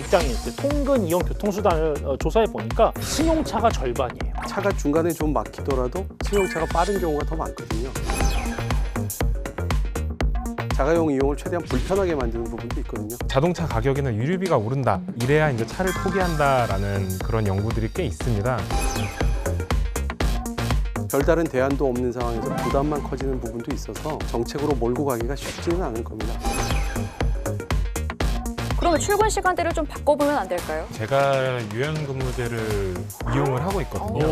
직장인들 통근 이용 교통수단을 조사해 보니까 승용차가 절반이에요. 차가 중간에 좀 막히더라도 승용차가 빠른 경우가 더 많거든요. 자가용 이용을 최대한 불편하게 만드는 부분도 있거든요. 자동차 가격에는 유류비가 오른다. 이래야 이제 차를 포기한다라는 그런 연구들이 꽤 있습니다. 별다른 대안도 없는 상황에서 부담만 커지는 부분도 있어서 정책으로 몰고 가기가 쉽지는 않을 겁니다. 그러면 출근 시간대를 좀 바꿔보면 안 될까요? 제가 유연근무제를 이용을 하고 있거든요.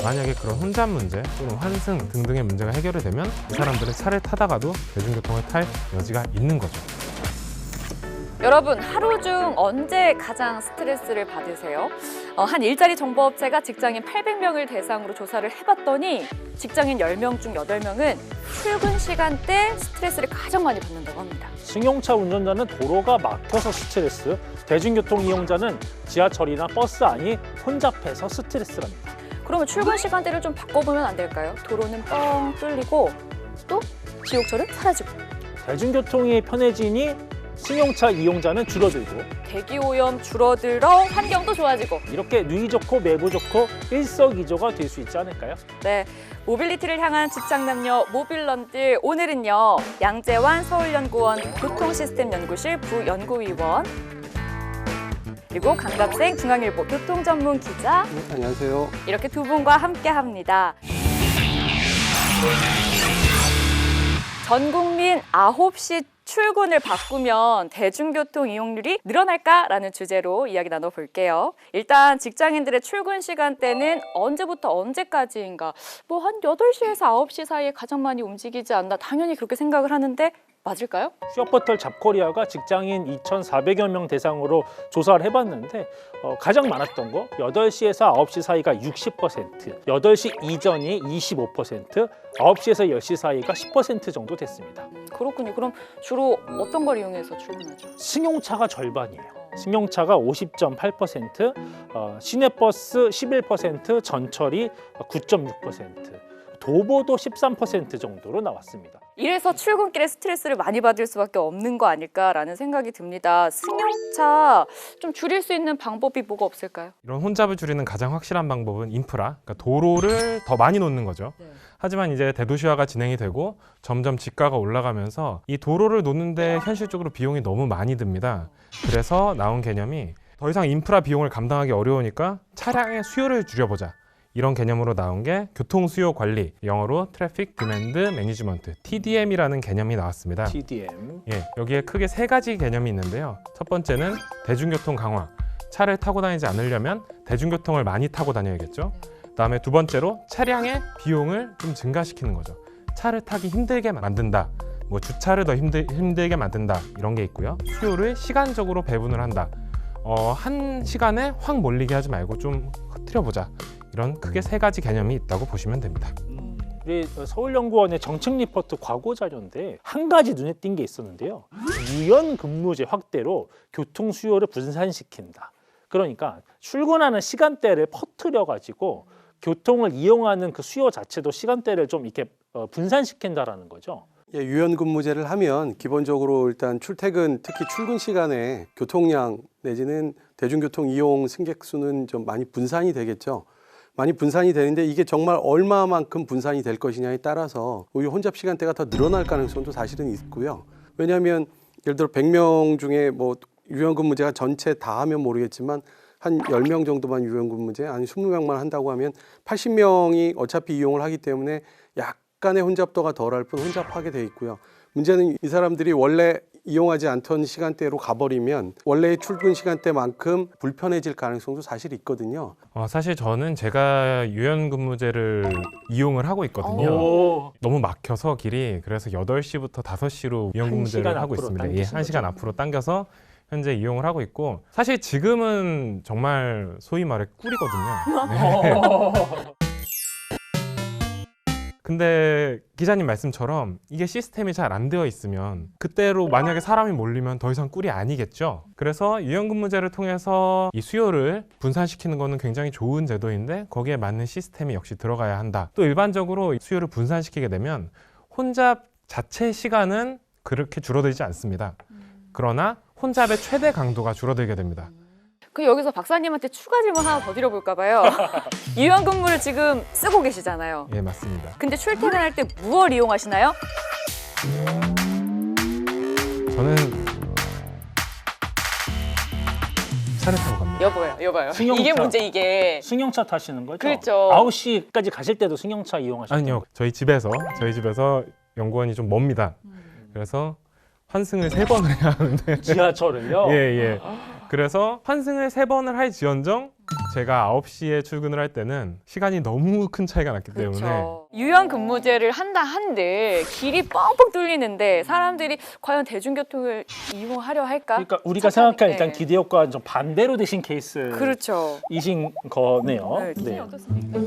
만약에 그런 혼잡 문제 또는 환승 등등의 문제가 해결이 되면 이 사람들은 차를 타다가도 대중교통을 탈 여지가 있는 거죠. 여러분, 하루 중 언제 가장 스트레스를 받으세요? 한 일자리 정보업체가 직장인 800명을 대상으로 조사를 해봤더니 직장인 10명 중 8명은 출근 시간대 스트레스를 가장 많이 받는다고 합니다. 승용차 운전자는 도로가 막혀서 스트레스, 대중교통 이용자는 지하철이나 버스 안이 혼잡해서 스트레스랍니다. 그러면 출근 시간대를 좀 바꿔보면 안 될까요? 도로는 뻥 뚫리고 또 지옥철은 사라지고 대중교통이 편해지니 승용차 이용자는 줄어들고 대기오염 줄어들어 환경도 좋아지고 이렇게 누이 좋고 매부 좋고 일석이조가 될 수 있지 않을까요? 네, 모빌리티를 향한 직장남녀 모빌런들 오늘은요 양재환 서울연구원 교통시스템연구실 부연구위원 그리고 강갑생 중앙일보 교통전문기자 안녕하세요. 이렇게 두 분과 함께합니다. 전 국민 9시 출근을 바꾸면 대중교통 이용률이 늘어날까라는 주제로 이야기 나눠볼게요. 일단 직장인들의 출근 시간대는 언제부터 언제까지인가? 뭐 한 8시에서 9시 사이에 가장 많이 움직이지 않나? 당연히 그렇게 생각을 하는데 맞을까요? 취업포털 잡코리아가 직장인 2,400여 명 대상으로 조사를 해봤는데 가장 많았던 거 8시에서 9시 사이가 60%, 8시 이전이 25%, 9시에서 10시 사이가 10% 정도 됐습니다. 그렇군요. 그럼 주로 어떤 걸 이용해서 출근하죠? 승용차가 절반이에요. 승용차가 50.8%, 시내버스 11%, 전철이 9.6%, 도보도 13% 정도로 나왔습니다. 이래서 출근길에 스트레스를 많이 받을 수밖에 없는 거 아닐까라는 생각이 듭니다. 승용차 좀 줄일 수 있는 방법이 뭐가 없을까요? 이런 혼잡을 줄이는 가장 확실한 방법은 인프라, 그러니까 도로를 더 많이 놓는 거죠. 네. 하지만 이제 대도시화가 진행이 되고 점점 지가가 올라가면서 이 도로를 놓는데 현실적으로 비용이 너무 많이 듭니다. 그래서 나온 개념이 더 이상 인프라 비용을 감당하기 어려우니까 차량의 수요를 줄여보자. 이런 개념으로 나온 게 교통수요 관리, 영어로 트래픽 디맨드 매니지먼트, TDM이라는 개념이 나왔습니다. TDM. 예, 여기에 크게 3가지 개념이 있는데요. 첫 번째는 대중교통 강화. 차를 타고 다니지 않으려면 대중교통을 많이 타고 다녀야겠죠. 그다음에 두 번째로 차량의 비용을 좀 증가시키는 거죠. 차를 타기 힘들게 만든다. 뭐 주차를 더 힘들게 만든다. 이런 게 있고요. 수요를 시간적으로 배분을 한다. 한 시간에 확 몰리게 하지 말고 좀 흐트려보자. 이런 크게 3가지 개념이 있다고 보시면 됩니다. 우리 서울연구원의 정책 리포트 과거 자료인데 한 가지 눈에 띈 게 있었는데요. 유연 근무제 확대로 교통 수요를 분산시킨다. 그러니까 출근하는 시간대를 퍼뜨려가지고 교통을 이용하는 그 수요 자체도 시간대를 좀 이렇게 분산시킨다라는 거죠. 예, 유연근무제를 하면 기본적으로 일단 출퇴근, 특히 출근 시간에 교통량 내지는 대중교통 이용 승객 수는 좀 많이 분산이 되겠죠. 많이 분산이 되는데 이게 정말 얼마만큼 분산이 될 것이냐에 따라서 오히려 혼잡 시간대가 더 늘어날 가능성도 사실은 있고요. 왜냐하면 예를 들어 100명 중에 뭐 유연근무제가 전체 다 하면 모르겠지만 한 10명 정도만 유연근무제, 아니 20명만 한다고 하면 80명이 어차피 이용을 하기 때문에 약간의 혼잡도가 덜할 뿐 혼잡하게 돼 있고요. 문제는 이 사람들이 원래 이용하지 않던 시간대로 가버리면 원래의 출근 시간대만큼 불편해질 가능성도 사실 있거든요. 사실 저는 제가 유연근무제를 이용을 하고 있거든요. 너무 막혀서 길이 그래서 8시부터 5시로 유연근무제를 하고 있습니다. 예, 1시간 앞으로 당겨서 현재 이용을 하고 있고 사실 지금은 정말 소위 말해 꿀이거든요. 네. 근데 기자님 말씀처럼 이게 시스템이 잘 안 되어 있으면 그때로 만약에 사람이 몰리면 더 이상 꿀이 아니겠죠. 그래서 유연근무제를 통해서 이 수요를 분산시키는 거는 굉장히 좋은 제도인데 거기에 맞는 시스템이 역시 들어가야 한다. 또 일반적으로 수요를 분산시키게 되면 혼잡 자체 시간은 그렇게 줄어들지 않습니다. 그러나 혼잡의 최대 강도가 줄어들게 됩니다. 그 여기서 박사님한테 추가 질문 하나 더 드려볼까 봐요. 유연근무를 지금 쓰고 계시잖아요. 예, 맞습니다. 근데 출퇴근할 때 무엇 이용하시나요? 저는 차를 타고 갑니다. 여봐요. 승용차. 이게 문제 이게. 승용차 타시는 거죠? 그렇죠. 9시까지 가실 때도 승용차 이용하시나요? 아니요, 저희 집에서 연구원이 좀 멉니다. 그래서 환승을 3번을 해야 하는데 지하철을요? 예. 그래서 환승을 3번을 할지언정 제가 9시에 출근을 할 때는 시간이 너무 큰 차이가 났기 때문에 그렇죠. 유연근무제를 한다 한들 길이 뻥뻥 뚫리는데 사람들이 과연 대중교통을 이용하려 할까? 그러니까 우리가 착하게. 생각하는 일단 네. 기대 효과는 좀 반대로 되신 케이스이신 그렇죠. 거네요. 네, 기분이 어떻습니까?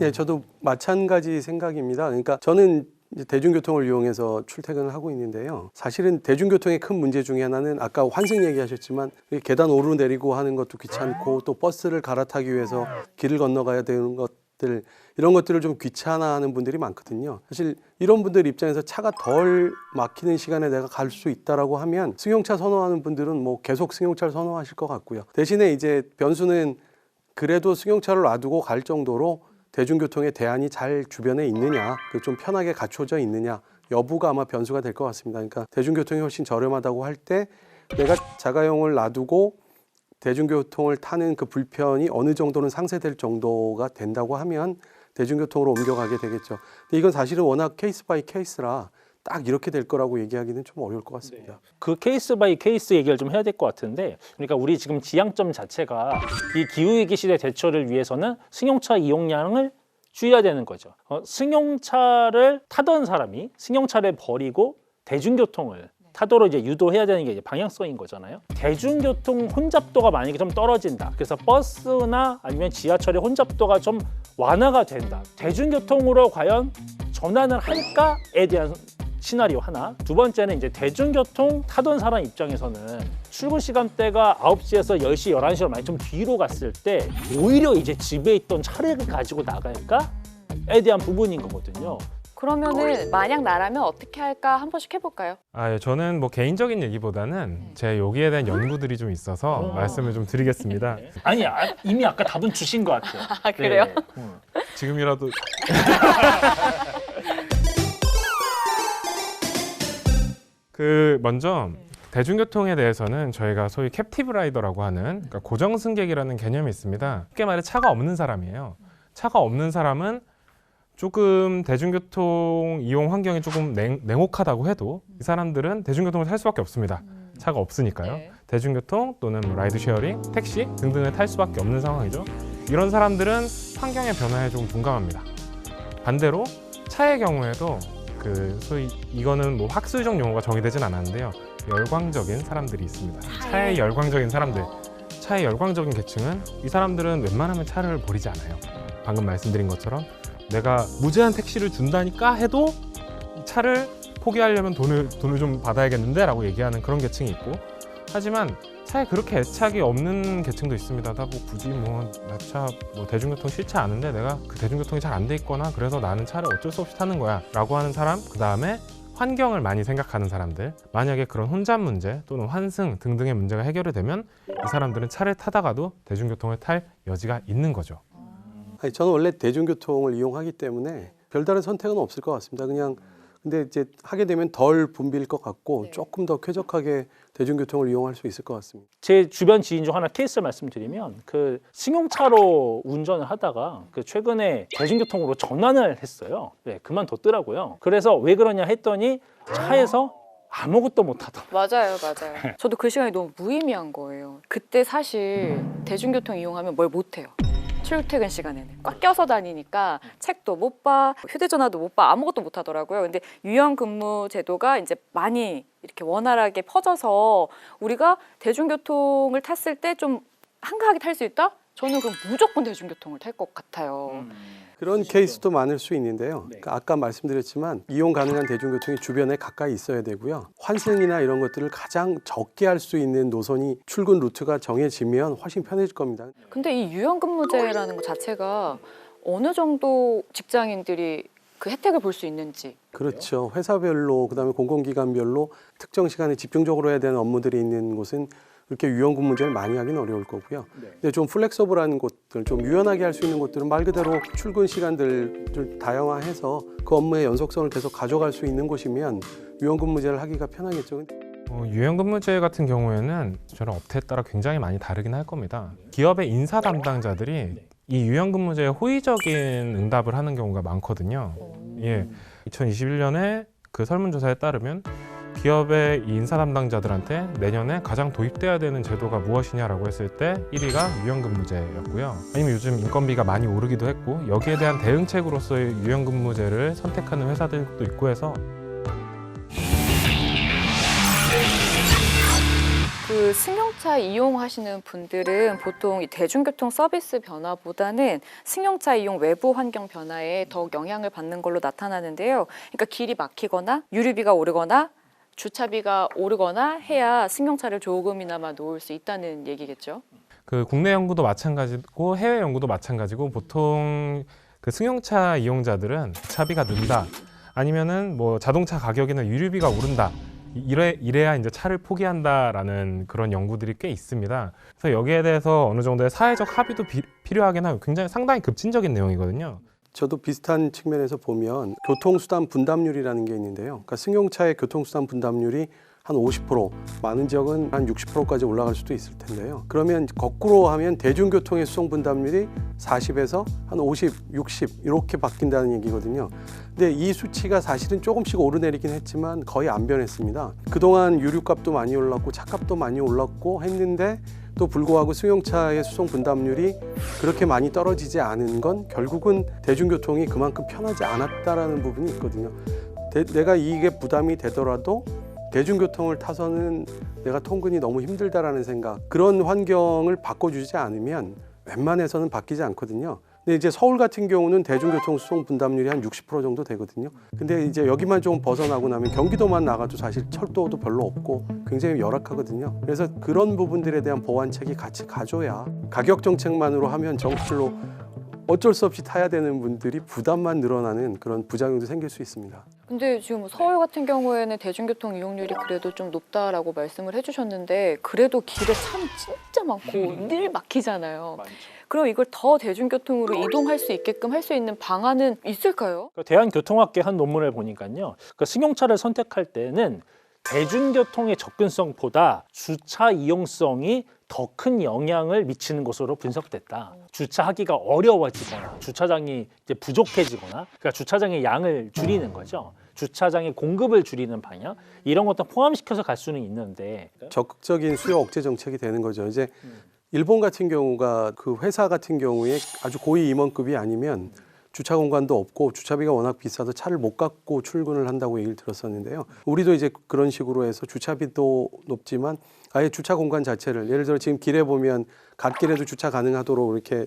예, 저도 마찬가지 생각입니다. 그러니까 저는 이제 대중교통을 이용해서 출퇴근을 하고 있는데요. 사실은 대중교통의 큰 문제 중에 하나는 아까 환승 얘기하셨지만 계단 오르내리고 하는 것도 귀찮고 또 버스를 갈아타기 위해서 길을 건너가야 되는 것들 이런 것들을 좀 귀찮아하는 분들이 많거든요. 사실 이런 분들 입장에서 차가 덜 막히는 시간에 내가 갈 수 있다라고 하면 승용차 선호하는 분들은 뭐 계속 승용차를 선호하실 것 같고요. 대신에 이제 변수는 그래도 승용차를 놔두고 갈 정도로 대중교통의 대안이 잘 주변에 있느냐, 좀 편하게 갖춰져 있느냐 여부가 아마 변수가 될 것 같습니다. 그러니까 대중교통이 훨씬 저렴하다고 할 때 내가 자가용을 놔두고 대중교통을 타는 그 불편이 어느 정도는 상쇄될 정도가 된다고 하면 대중교통으로 옮겨가게 되겠죠. 근데 이건 사실은 워낙 케이스 바이 케이스라 딱 이렇게 될 거라고 얘기하기는 좀 어려울 것 같습니다. 그 케이스 바이 케이스 얘기를 좀 해야 될 것 같은데, 그러니까 우리 지금 지향점 자체가 이 기후위기 시대 대처를 위해서는 승용차 이용량을 줄여야 되는 거죠. 승용차를 타던 사람이 승용차를 버리고 대중교통을 타도록 이제 유도해야 되는 게 이제 방향성인 거잖아요. 대중교통 혼잡도가 만약에 좀 떨어진다. 그래서 버스나 아니면 지하철의 혼잡도가 좀 완화가 된다. 대중교통으로 과연 전환을 할까에 대한 시나리오 하나. 두 번째는 이제 대중교통 타던 사람 입장에서는 출근 시간대가 9시에서 10시, 11시로 많이 좀 뒤로 갔을 때 오히려 이제 집에 있던 차를 가지고 나갈까에 대한 부분인 거거든요. 그러면은 만약 나라면 어떻게 할까 한 번씩 해볼까요? 예, 저는 뭐 개인적인 얘기보다는 제 여기에 대한 연구들이 좀 있어서 말씀을 좀 드리겠습니다. 아니, 이미 아까 답은 주신 것 같아요. 아, 그래요? 네. 지금이라도 먼저 대중교통에 대해서는 저희가 소위 캡티브 라이더라고 하는 그러니까 고정 승객이라는 개념이 있습니다. 쉽게 말해 차가 없는 사람이에요. 차가 없는 사람은 조금 대중교통 이용 환경이 조금 냉혹하다고 해도 이 사람들은 대중교통을 탈 수밖에 없습니다. 차가 없으니까요. 네. 대중교통 또는 라이드 쉐어링, 택시 등등을 탈 수밖에 없는 상황이죠. 이런 사람들은 환경의 변화에 좀 둔감합니다. 반대로 차의 경우에도 소위 이거는 뭐 학술적 용어가 정의되진 않았는데요. 열광적인 사람들이 있습니다. 차의 열광적인 사람들. 차의 열광적인 계층은 이 사람들은 웬만하면 차를 버리지 않아요. 방금 말씀드린 것처럼 내가 무제한 택시를 준다니까 해도 차를 포기하려면 돈을 좀 받아야겠는데 라고 얘기하는 그런 계층이 있고, 하지만 차에 그렇게 애착이 없는 계층도 있습니다. 나 뭐 굳이 나 차 대중교통 싫지 않은데 내가 그 대중교통이 잘 안 돼 있거나 그래서 나는 차를 어쩔 수 없이 타는 거야 라고 하는 사람, 그 다음에 환경을 많이 생각하는 사람들. 만약에 그런 혼잡 문제 또는 환승 등등의 문제가 해결이 되면 이 사람들은 차를 타다가도 대중교통을 탈 여지가 있는 거죠. 아니, 저는 원래 대중교통을 이용하기 때문에 별다른 선택은 없을 것 같습니다. 근데 이제 하게 되면 덜 붐빌 것 같고 조금 더 쾌적하게 대중교통을 이용할 수 있을 것 같습니다. 제 주변 지인 중 하나 케이스 말씀드리면, 그 승용차로 운전을 하다가 최근에 대중교통으로 전환을 했어요. 네, 그만뒀더라고요. 그래서 왜 그러냐 했더니 차에서 아무것도 못 하던. 맞아요. 저도 그 시간이 너무 무의미한 거예요. 그때 사실 대중교통 이용하면 뭘 못해요. 출퇴근 시간에는 꽉 껴서 다니니까 책도 못 봐, 휴대전화도 못 봐, 아무것도 못 하더라고요. 근데 유연근무 제도가 이제 많이 이렇게 원활하게 퍼져서 우리가 대중교통을 탔을 때 좀 한가하게 탈 수 있다? 저는 그럼 무조건 대중교통을 탈 것 같아요. 그런 케이스도 많을 수 있는데요. 그러니까 아까 말씀드렸지만 이용 가능한 대중교통이 주변에 가까이 있어야 되고요. 환승이나 이런 것들을 가장 적게 할 수 있는 노선이 출근 루트가 정해지면 훨씬 편해질 겁니다. 근데 이 유연근무제라는 것 자체가 어느 정도 직장인들이 그 혜택을 볼 수 있는지. 그렇죠. 회사별로 그다음에 공공기관별로 특정 시간에 집중적으로 해야 되는 업무들이 있는 곳은 그렇게 유연근무제를 많이 하기는 어려울 거고요. 근데 좀 플렉서블한 곳들, 좀 유연하게 할 수 있는 곳들은 말 그대로 출근 시간들을 좀 다양화해서 그 업무의 연속성을 계속 가져갈 수 있는 곳이면 유연근무제를 하기가 편하겠죠. 유연근무제 같은 경우에는 저런 업태에 따라 굉장히 많이 다르긴 할 겁니다. 기업의 인사 담당자들이 이 유연근무제에 호의적인 응답을 하는 경우가 많거든요. 예, 2021년에 그 설문조사에 따르면 기업의 이 인사 담당자들한테 내년에 가장 도입돼야 되는 제도가 무엇이냐라고 했을 때 1위가 유연근무제였고요. 아니면 요즘 인건비가 많이 오르기도 했고 여기에 대한 대응책으로서의 유연근무제를 선택하는 회사들도 있고 해서 그 승용차 이용하시는 분들은 보통 이 대중교통 서비스 변화보다는 승용차 이용 외부 환경 변화에 더욱 영향을 받는 걸로 나타나는데요. 그러니까 길이 막히거나 유류비가 오르거나 주차비가 오르거나 해야 승용차를 조금이나마 놓을 수 있다는 얘기겠죠. 그 국내 연구도 마찬가지고 해외 연구도 마찬가지고 보통 그 승용차 이용자들은 차비가 는다 아니면은 뭐 자동차 가격이나 유류비가 오른다 이래야 이제 차를 포기한다라는 그런 연구들이 꽤 있습니다. 그래서 여기에 대해서 어느 정도의 사회적 합의도 필요하긴 하고 굉장히 상당히 급진적인 내용이거든요. 저도 비슷한 측면에서 보면 교통수단 분담률이라는 게 있는데요. 그러니까 승용차의 교통수단 분담률이 한 50%, 많은 지역은 한 60%까지 올라갈 수도 있을 텐데요. 그러면 거꾸로 하면 대중교통의 수송 분담률이 40에서 한 50, 60 이렇게 바뀐다는 얘기거든요. 근데 이 수치가 사실은 조금씩 오르내리긴 했지만 거의 안 변했습니다. 그동안 유류값도 많이 올랐고 차값도 많이 올랐고 했는데 또 불구하고 승용차의 수송 분담률이 그렇게 많이 떨어지지 않은 건 결국은 대중교통이 그만큼 편하지 않았다라는 부분이 있거든요. 내가 이게 부담이 되더라도 대중교통을 타서는 내가 통근이 너무 힘들다라는 생각, 그런 환경을 바꿔주지 않으면 웬만해서는 바뀌지 않거든요. 근데 이제 서울 같은 경우는 대중교통 수송 분담률이 한 60% 정도 되거든요. 근데 이제 여기만 좀 벗어나고 나면 경기도만 나가도 사실 철도도 별로 없고 굉장히 열악하거든요. 그래서 그런 부분들에 대한 보완책이 같이 가줘야 가격 정책만으로 하면 정말로 어쩔 수 없이 타야 되는 분들이 부담만 늘어나는 그런 부작용도 생길 수 있습니다. 근데 지금 서울 같은 경우에는 대중교통 이용률이 그래도 좀 높다라고 말씀을 해주셨는데 그래도 길에 참 진짜 많고 늘 막히잖아요. 그럼 이걸 더 대중교통으로 이동할 수 있게끔 할 수 있는 방안은 있을까요? 대한교통학회 한 논문을 보니까요. 승용차를 선택할 때는 대중교통의 접근성보다 주차 이용성이 더 큰 영향을 미치는 것으로 분석됐다. 주차하기가 어려워지거나 주차장이 이제 부족해지거나 그러니까 주차장의 양을 줄이는 거죠. 주차장의 공급을 줄이는 방향 이런 것도 포함시켜서 갈 수는 있는데 적극적인 수요 억제 정책이 되는 거죠. 이제 일본 같은 경우가 그 회사 같은 경우에 아주 고위 임원급이 아니면 주차 공간도 없고 주차비가 워낙 비싸서 차를 못 갖고 출근을 한다고 얘기를 들었었는데요. 우리도 이제 그런 식으로 해서 주차비도 높지만 아예 주차 공간 자체를 예를 들어 지금 길에 보면 갓길에도 주차 가능하도록 이렇게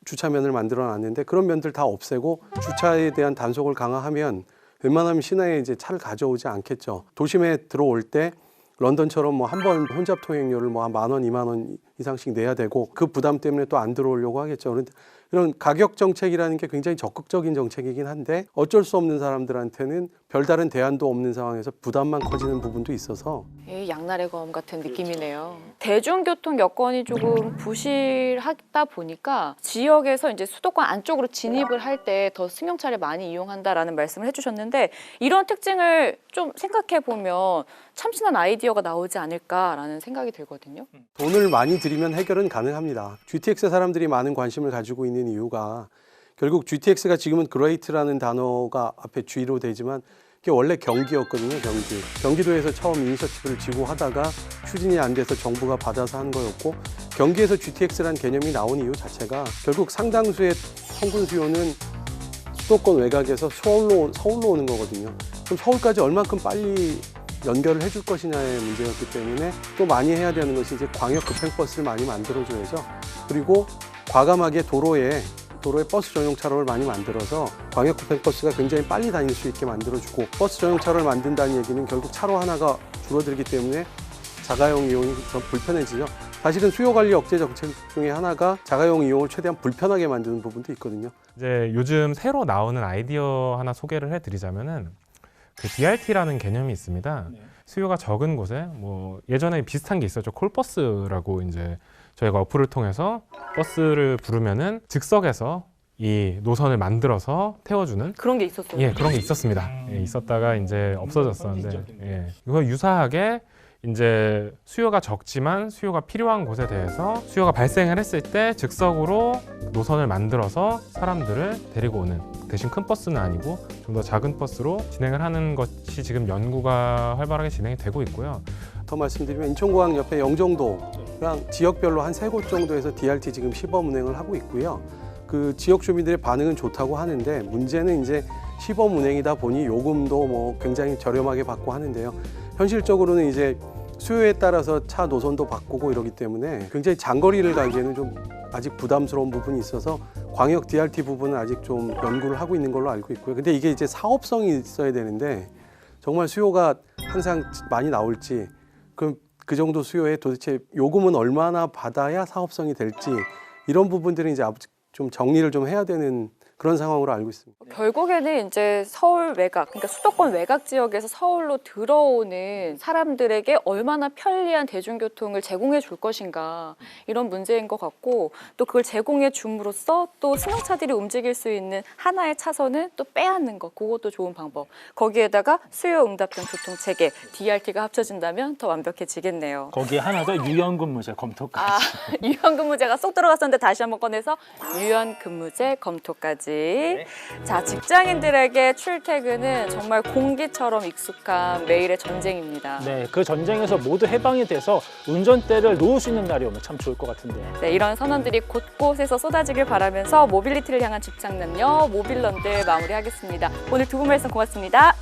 주차면을 만들어 놨는데 그런 면들 다 없애고 주차에 대한 단속을 강화하면 웬만하면 시내에 이제 차를 가져오지 않겠죠. 도심에 들어올 때 런던처럼 뭐 한 번 혼잡 통행료를 뭐 한 10,000원, 20,000원 이상씩 내야 되고 그 부담 때문에 또 안 들어오려고 하겠죠. 그런데 이런 가격 정책이라는 게 굉장히 적극적인 정책이긴 한데 어쩔 수 없는 사람들한테는 별다른 대안도 없는 상황에서 부담만 커지는 부분도 있어서 양날의 검 같은 느낌이네요. 대중교통 여건이 조금 부실하다 보니까 지역에서 이제 수도권 안쪽으로 진입을 할 때 더 승용차를 많이 이용한다라는 말씀을 해주셨는데 이런 특징을 좀 생각해 보면 참신한 아이디어가 나오지 않을까라는 생각이 들거든요. 돈을 많이 들이면 해결은 가능합니다. GTX 사람들이 많은 관심을 가지고 있는 이유가 결국 GTX가 지금은 그레이트라는 단어가 앞에 G로 되지만 그게 원래 경기였거든요. 경기도에서 처음 이니셔티브를 쥐고 하다가 추진이 안 돼서 정부가 받아서 한 거였고 경기에서 GTX라는 개념이 나온 이유 자체가 결국 상당수의 통근 수요는 수도권 외곽에서 서울로 오는 거거든요. 그럼 서울까지 얼만큼 빨리 연결을 해줄 것이냐의 문제였기 때문에 또 많이 해야 되는 것이 이제 광역 급행버스를 많이 만들어줘야죠. 그리고 과감하게 도로에 버스 전용 차로를 많이 만들어서 광역 급행버스가 굉장히 빨리 다닐 수 있게 만들어주고 버스 전용 차로를 만든다는 얘기는 결국 차로 하나가 줄어들기 때문에 자가용 이용이 더 불편해지죠. 사실은 수요 관리 억제 정책 중에 하나가 자가용 이용을 최대한 불편하게 만드는 부분도 있거든요. 이제 요즘 새로 나오는 아이디어 하나 소개를 해드리자면은 그 DRT라는 개념이 있습니다. 네. 수요가 적은 곳에 뭐 예전에 비슷한 게 있었죠. 콜버스라고 이제 저희가 어플을 통해서 버스를 부르면은 즉석에서 이 노선을 만들어서 태워주는 그런 게 있었어요. 예 그런 게 있었습니다. 예, 있었다가 이제 없어졌었는데 선진적인. 예, 이거 유사하게 이제 수요가 적지만 수요가 필요한 곳에 대해서 수요가 발생을 했을 때 즉석으로 노선을 만들어서 사람들을 데리고 오는 대신 큰 버스는 아니고 좀 더 작은 버스로 진행을 하는 것이 지금 연구가 활발하게 진행이 되고 있고요. 더 말씀드리면 인천공항 옆에 영종도랑 지역별로 한 3곳 정도에서 DRT 지금 시범 운행을 하고 있고요. 그 지역 주민들의 반응은 좋다고 하는데 문제는 이제 시범 운행이다 보니 요금도 뭐 굉장히 저렴하게 받고 하는데요. 현실적으로는 이제 수요에 따라서 차 노선도 바꾸고 이러기 때문에 굉장히 장거리를 가기에는 좀 아직 부담스러운 부분이 있어서 광역 DRT 부분은 아직 좀 연구를 하고 있는 걸로 알고 있고요. 근데 이게 이제 사업성이 있어야 되는데 정말 수요가 항상 많이 나올지 그럼 그 정도 수요에 도대체 요금은 얼마나 받아야 사업성이 될지 이런 부분들은 이제 좀 정리를 좀 해야 되는 그런 상황으로 알고 있습니다. 결국에는 이제 서울 외곽, 그러니까 수도권 외곽 지역에서 서울로 들어오는 사람들에게 얼마나 편리한 대중교통을 제공해 줄 것인가 이런 문제인 것 같고 또 그걸 제공해 줌으로써 또 승용차들이 움직일 수 있는 하나의 차선을 또 빼앗는 것, 그것도 좋은 방법. 거기에다가 수요응답형 교통체계, DRT가 합쳐진다면 더 완벽해지겠네요. 거기에 하나 더 유연근무제 검토까지. 아, 유연근무제가 쏙 들어갔었는데 다시 한번 꺼내서 유연근무제 검토까지. 자, 직장인들에게 출퇴근은 정말 공기처럼 익숙한 매일의 전쟁입니다. 네, 그 전쟁에서 모두 해방이 돼서 운전대를 놓을 수 있는 날이 오면 참 좋을 것 같은데요. 네, 이런 선언들이 곳곳에서 쏟아지길 바라면서 모빌리티를 향한 집착남녀 모빌런들 마무리하겠습니다. 오늘 두 분 말씀 고맙습니다.